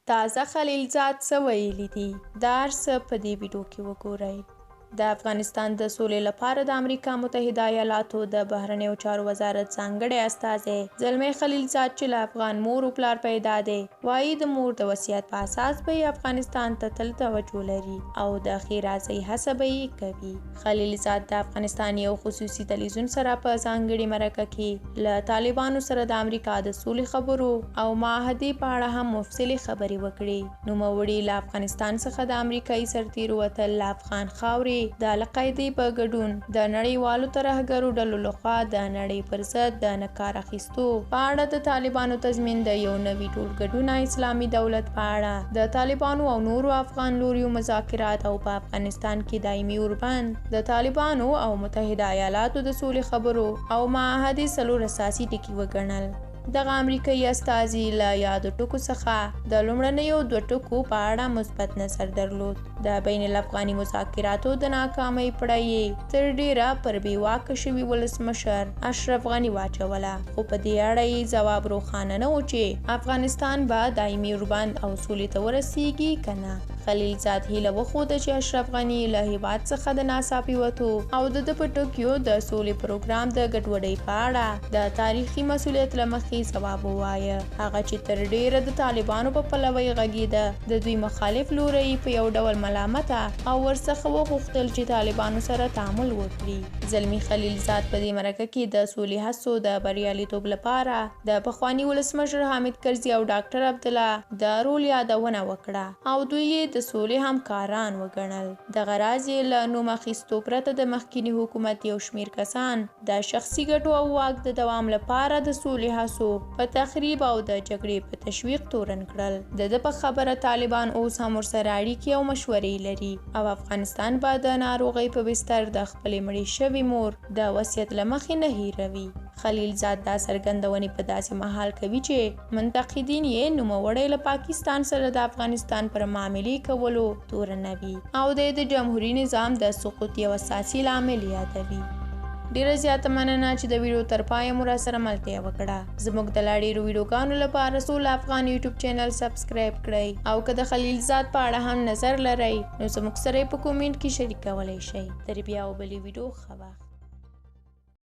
تازه خلیلزاد څه ویلي دي؟ دا هر څه په دې ویډیو کې وګورئ. د افغانستان د سولې لپاره د امریکا متحده ایالاتو د بهرنیو چارو وزارت ځانګړی استازی زلمی خلیلزاد چې له افغان مور او پلار پیدا دی وایي د مور د وصیت په اساس به افغانستان ته تل توجه لري او د ښېرازۍ هڅه به یې کوي. خلیلزاد د افغانستان یو خصوصي تلویزیون سره په ځانګړې مرکه کې له طالبانو سره د امریکا د سولې خبرو او معاهدې په اړه هم مفصلې خبرې وکړې. نوموړي له افغانستان څخه د امریکایي سرتیرو وتل له افغان خاورې د القاعدې په ګډون د نړیوالو ترهګرو ډلو لخوا د نړۍ پر ضد د نه کار اخیستو په اړه د طالبانو تضمین د یو نوي ټولګډونه اسلامي دولت په اړه د طالبانو او نورو افغان لوریو مذاکرات او په افغانستان کې دایمي اوربند د طالبانو او متحده ایالاتو د سولې خبرو او معاهدې څلور اساسي ټکي وګڼل. دغه امریکایي استازي له یادو ټکو څخه د لومړنیو دوه ټکو په اړه مثبت نظر درلود. د بین الافغاني مذاکراتو د ناکامۍ پړه یې تر ډیره پر بې واکه شوي ولسمشر اشرف غني واچوله، خو په دې اړه یې ځواب روښانه نه و چې افغانستان به دایمي اوربند او سولې ته ورسیږي که نه. خلیلزاد هیله وښوده چې اشرف غني له هیواد څخه د ناڅاپي وتو او د ده په ټوکیو د سولې پروګرام د ګډوډۍ په اړه د تاریخي مسؤلیت له مخې ځواب ووایه. هغه چې تر ډیره د طالبانو په پلوۍ غږېده د دوی مخالف لوری په یو ډول ملامته او ورڅخه وغوښتل چې طالبانو سره تعامل وکړي. زلمی خلیلزاد په دې مرکه کې د سولې هڅو د بریالیتوب لپاره د پخواني ولسمشر حامد کرزي او ډاکټر عبدالله د رول یادونه وکړه او دوی یې د سولې همکاران وګڼل. دغه راز یې له نوم اخیستو پرته د مخکیني حکومت یو شمېر کسان د شخصي ګټو او واک د دوام لپاره د سولې هڅو په تخریب او د جګړې په تشویق تورن کړل. د ده په خبره طالبان اوس هم ورسره اړیکې او مشورې لري او افغانستان به د ناروغۍ په بستر د خپلې مړې شوې مور د وصیت له مخې نه هیروي. خلیلزاد دا څرګندونې په داسې مهال کوي چې منتقدین یې نوموړی له پاکستان سره د افغانستان پر معاملې کولو تورنوي او د جمهوري نظام د سقوط یو اساسي لامل یادوي. ډیره زیاته مننه چې د ویډیو تر پایه مو راسره ملتیا وکړه. زموږ د لا ډیرو ویډیوګانو لپاره سوله افغان یوټیوب چینل سبسکرایب کړئ او که د خلیلزاد په اړه هم نظر لرئ نو زموږ سره په کومنټ کې شریک کولی شئ. تر بیا او بلې ویډیو ښه وخت.